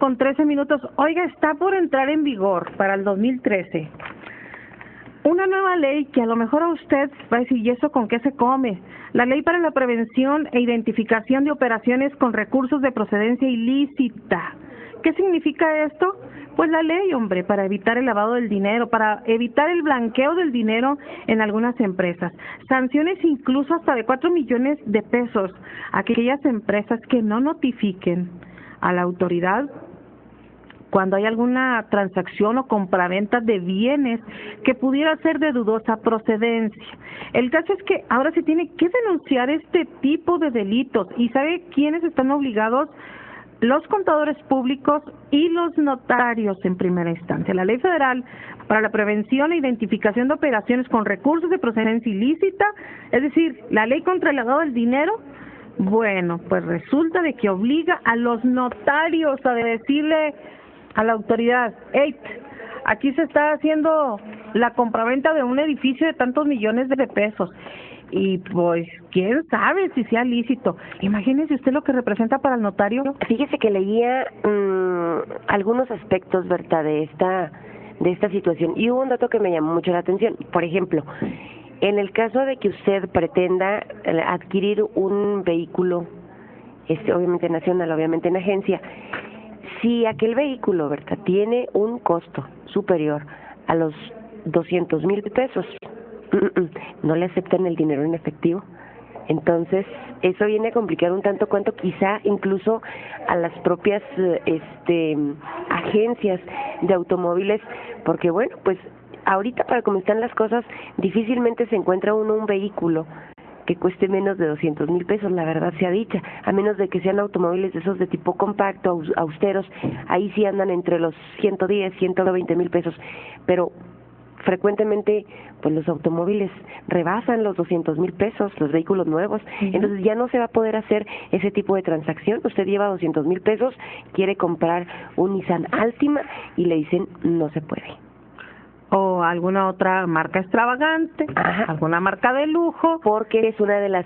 con 13 minutos. Oiga, está por entrar en vigor para el 2013 una nueva ley que a lo mejor a usted va a decir, ¿y eso con qué se come? La Ley para la Prevención e Identificación de Operaciones con Recursos de Procedencia Ilícita. ¿Qué significa esto? Pues la ley, hombre, para evitar el lavado del dinero, para evitar el blanqueo del dinero en algunas empresas. Sanciones incluso hasta de 4 millones de pesos a aquellas empresas que no notifiquen a la autoridad cuando hay alguna transacción o compraventa de bienes que pudiera ser de dudosa procedencia. El caso es que ahora se tiene que denunciar este tipo de delitos. ¿Y sabe quiénes están obligados? Los contadores públicos y los notarios en primera instancia. La Ley Federal para la Prevención e Identificación de Operaciones con Recursos de Procedencia Ilícita, es decir, la Ley contra el Lavado del Dinero, bueno, pues resulta de que obliga a los notarios a decirle a la autoridad, hey, aquí se está haciendo la compraventa de un edificio de tantos millones de pesos. Y pues, quién sabe si sea lícito. Imagínese usted lo que representa para el notario. Fíjese que leía algunos aspectos, Berta, de esta situación. Y hubo un dato que me llamó mucho la atención. Por ejemplo, en el caso de que usted pretenda adquirir un vehículo, obviamente nacional, obviamente en agencia, si aquel vehículo, Berta, tiene un costo superior a los 200,000 pesos, no le aceptan el dinero en efectivo. Entonces, eso viene a complicar un tanto cuanto quizá incluso a las propias agencias de automóviles, porque bueno, pues ahorita para cómo están las cosas, difícilmente se encuentra uno un vehículo que cueste menos de 200,000 pesos, la verdad sea dicha, a menos de que sean automóviles de esos de tipo compacto, austeros, ahí sí andan entre los 110, 120,000 pesos, pero frecuentemente pues los automóviles rebasan los 200,000 pesos, los vehículos nuevos. Entonces ya no se va a poder hacer ese tipo de transacción. Usted lleva 200,000 pesos, quiere comprar un Nissan Altima y le dicen no se puede. O alguna otra marca extravagante, alguna marca de lujo. Porque es una de las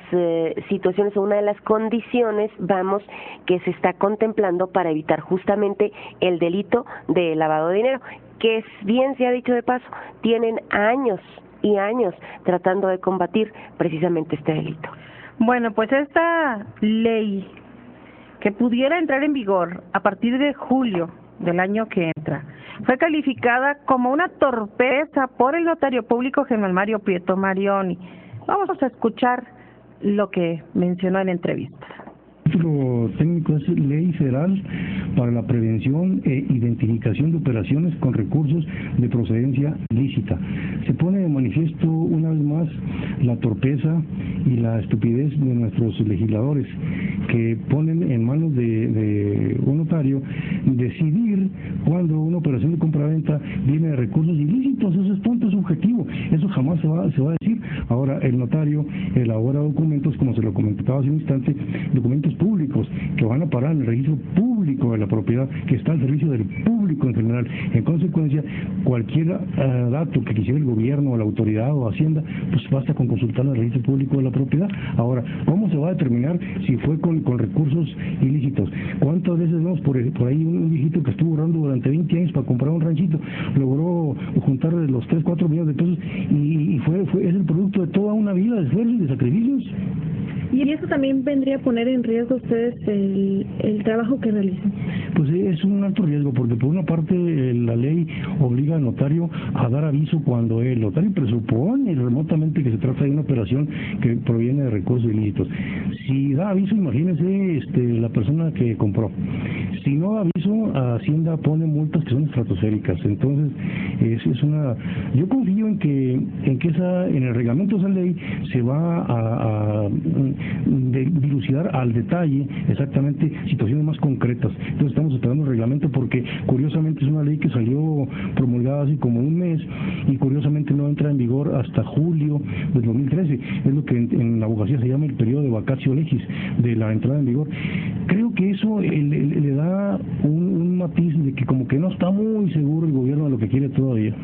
situaciones o una de las condiciones, vamos, que se está contemplando para evitar justamente el delito de lavado de dinero, que bien se ha dicho de paso, tienen años y años tratando de combatir precisamente este delito. Bueno, pues esta ley que pudiera entrar en vigor a partir de julio del año que entra, fue calificada como una torpeza por el notario público Germán Mario Prieto Marioni. Vamos a escuchar lo que mencionó en entrevistas. El título técnico es Ley Federal para la Prevención e Identificación de Operaciones con Recursos de Procedencia Lícita. Se pone de manifiesto una vez más la torpeza y la estupidez de nuestros legisladores, que ponen en manos de un notario decidir cuando una operación de compraventa viene de recursos ilícitos. Eso es tonto, es subjetivo, eso jamás se va a decir. Ahora, el notario elabora documentos, como se lo comentaba hace un instante, documentos públicos que van a parar en el registro público de la propiedad, que está al servicio del público en general. En consecuencia, cualquier dato que quisiera el gobierno o la autoridad o Hacienda, pues basta con consultar el registro público de la propiedad. Ahora, ¿cómo se va a determinar si fue con recursos ilícitos? ¿Cuántas veces vemos por ahí un viejito que estuvo ahorrando durante 20 años para comprar un ranchito, logró juntar los 3, 4 millones de pesos y es el producto de toda una vida de esfuerzo y de sacrificios? ¿Y eso también vendría a poner en riesgo ustedes el trabajo que realizan? Pues es un alto riesgo, porque por una parte la ley obliga al notario a dar aviso cuando el notario presupone remotamente que se trata de una operación que proviene de recursos ilícitos. Si da aviso, imagínese la persona que compró. Si no da aviso, Hacienda pone multas que son estratosféricas. Entonces, yo confío en que en el reglamento de esa ley se va a dilucidar al detalle exactamente situaciones más concretas. Entonces estamos esperando el reglamento, porque curiosamente es una ley que salió promulgada hace como un mes y curiosamente no entra en vigor hasta julio del 2013. Es lo que en la abogacía se llama el periodo de vacatio legis de la entrada en vigor. Creo que eso le da un matiz de que como que no está muy seguro el gobierno de lo que quiere todavía.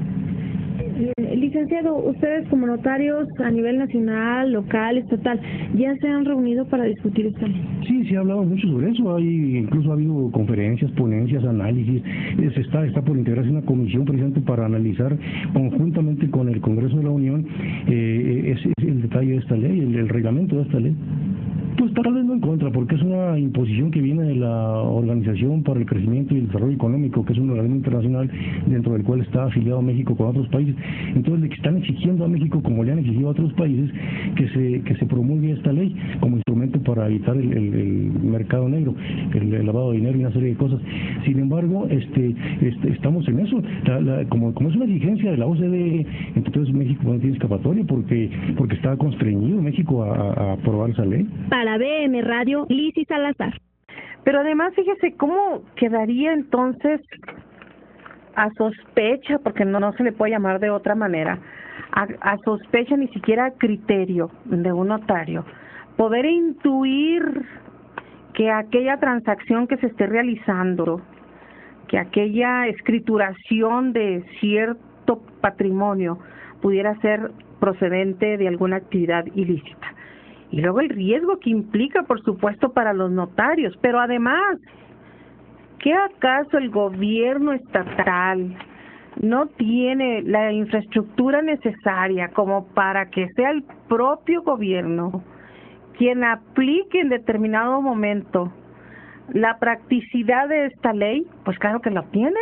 Licenciado, ustedes como notarios a nivel nacional, local, estatal, ¿ya se han reunido para discutir esta ley? Sí, se ha hablado mucho sobre eso, incluso ha habido conferencias, ponencias, análisis, está por integrarse una comisión precisamente para analizar conjuntamente con el Congreso de la Unión es el detalle de esta ley, el reglamento de esta ley. Pues tal vez no en contra, porque es una imposición que viene de la Organización para el Crecimiento y el Desarrollo Económico, que es un organismo internacional dentro del cual está afiliado México con otros países. Entonces le están exigiendo a México, como le han exigido a otros países, que se promulgue esta ley como instrumento para evitar el mercado negro, el lavado de dinero y una serie de cosas. Sin embargo, estamos en eso. Como es una exigencia de la OCDE, entonces México no tiene escapatoria porque está constreñido México a aprobar esa ley. Para BM Radio, Lizy Salazar. Pero además, fíjese cómo quedaría entonces a sospecha, porque no se le puede llamar de otra manera, a sospecha, ni siquiera a criterio de un notario, poder intuir que aquella transacción que se esté realizando, que aquella escrituración de cierto patrimonio pudiera ser procedente de alguna actividad ilícita. Y luego el riesgo que implica, por supuesto, para los notarios. Pero además, ¿qué acaso el gobierno estatal no tiene la infraestructura necesaria como para que sea el propio gobierno quien aplique en determinado momento la practicidad de esta ley? Pues claro que lo tiene.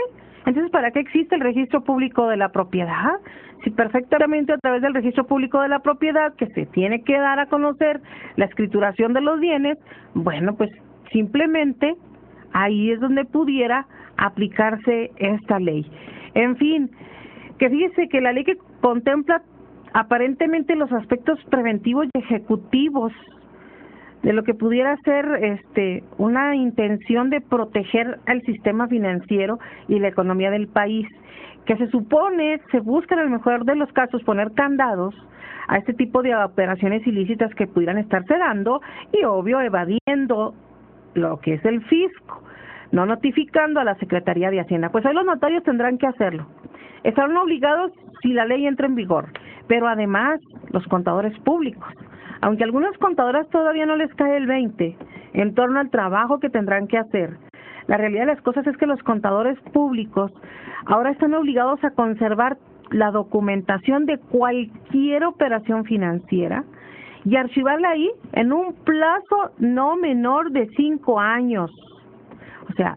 Entonces, ¿para qué existe el registro público de la propiedad? Si perfectamente a través del registro público de la propiedad, que se tiene que dar a conocer la escrituración de los bienes, bueno, pues simplemente ahí es donde pudiera aplicarse esta ley. En fin, que fíjese que la ley que contempla aparentemente los aspectos preventivos y ejecutivos de lo que pudiera ser una intención de proteger al sistema financiero y la economía del país, que se supone, se busca en el mejor de los casos poner candados a este tipo de operaciones ilícitas que pudieran estarse dando y obvio evadiendo lo que es el fisco, no notificando a la Secretaría de Hacienda. Pues hoy los notarios tendrán que hacerlo. Estarán obligados si la ley entra en vigor, pero además los contadores públicos, aunque a algunas contadoras todavía no les cae el 20 en torno al trabajo que tendrán que hacer. La realidad de las cosas es que los contadores públicos ahora están obligados a conservar la documentación de cualquier operación financiera y archivarla ahí en un plazo no menor de 5 años. O sea,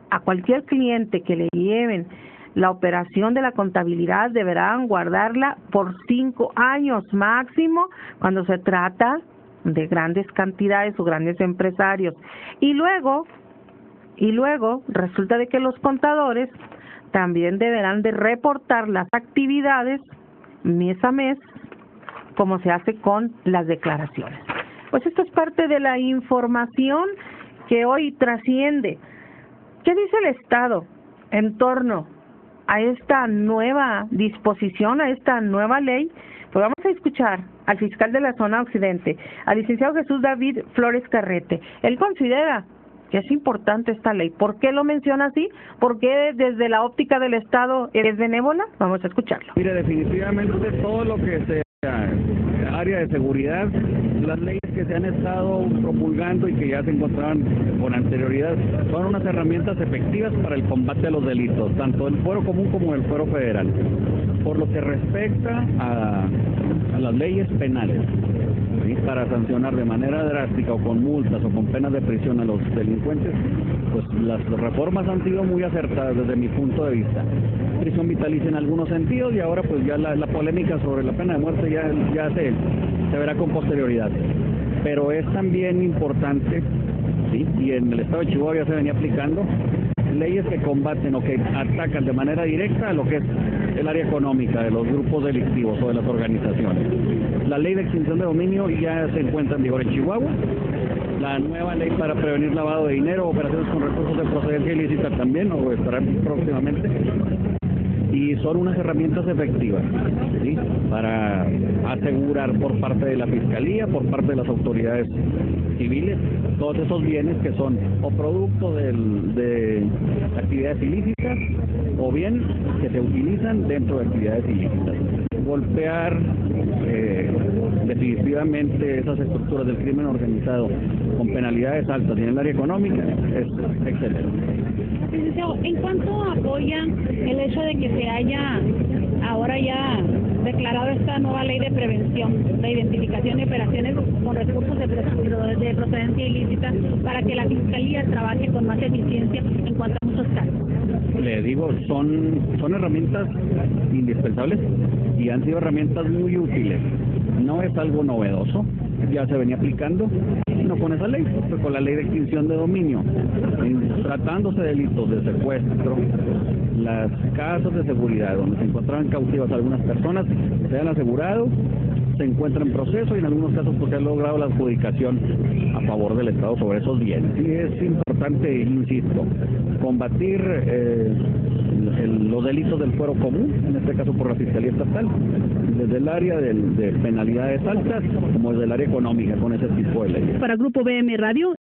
a cualquier cliente que le lleven la operación de la contabilidad deberán guardarla por 5 años máximo cuando se trata de grandes cantidades o grandes empresarios. Y luego resulta de que los contadores también deberán de reportar las actividades mes a mes, como se hace con las declaraciones. Pues esto es parte de la información que hoy trasciende. ¿Qué dice el Estado en torno a esta nueva disposición, a esta nueva ley? Pues vamos a escuchar al fiscal de la zona occidente, al licenciado Jesús David Flores Carrete. Él considera que es importante esta ley. ¿Por qué lo menciona así? ¿Por qué desde la óptica del Estado es benévola? Vamos a escucharlo. Mire, definitivamente todo lo que sea área de seguridad, las leyes que se han estado promulgando y que ya se encontraban con anterioridad, son unas herramientas efectivas para el combate a los delitos, tanto del fuero común como del fuero federal. Por lo que respecta a las leyes penales, ¿sí?, para sancionar de manera drástica o con multas o con penas de prisión a los delincuentes, pues las reformas han sido muy acertadas desde mi punto de vista. Prisión vitalicia en algunos sentidos y ahora pues ya la polémica sobre la pena de muerte ya se verá con posterioridad. Pero es también importante, ¿sí?, y en el estado de Chihuahua ya se venía aplicando, leyes que combaten o que atacan de manera directa a lo que es el área económica de los grupos delictivos o de las organizaciones. La ley de extinción de dominio ya se encuentra en vigor en Chihuahua. La nueva ley para prevenir lavado de dinero, operaciones con recursos de procedencia ilícita también, o estará próximamente. Y son unas herramientas efectivas, ¿sí?, para asegurar por parte de la Fiscalía, por parte de las autoridades civiles, todos esos bienes que son o producto de actividades ilícitas o bien que se utilizan dentro de actividades ilícitas. golpear definitivamente esas estructuras del crimen organizado con penalidades altas y en el área económica es excelente. ¿En cuánto apoya el hecho de que se haya ahora ya declarado esta nueva ley de prevención, de identificación de operaciones con recursos de procedencia ilícita para que la Fiscalía trabaje con más eficiencia en cuanto a muchos casos? Le digo, son herramientas indispensables y han sido herramientas muy útiles. No es algo novedoso, ya se venía aplicando, no con esa ley, pues con la ley de extinción de dominio. Tratándose de delitos de secuestro, las casas de seguridad donde se encontraban cautivas algunas personas se han asegurado, se encuentran en proceso y en algunos casos pues se ha logrado la adjudicación a favor del Estado sobre esos bienes. Y es importante, insisto, combatir los delitos del fuero común, en este caso por la Fiscalía Estatal, desde el área de penalidades altas como desde el área económica con ese tipo de leyes. Para Grupo BM Radio.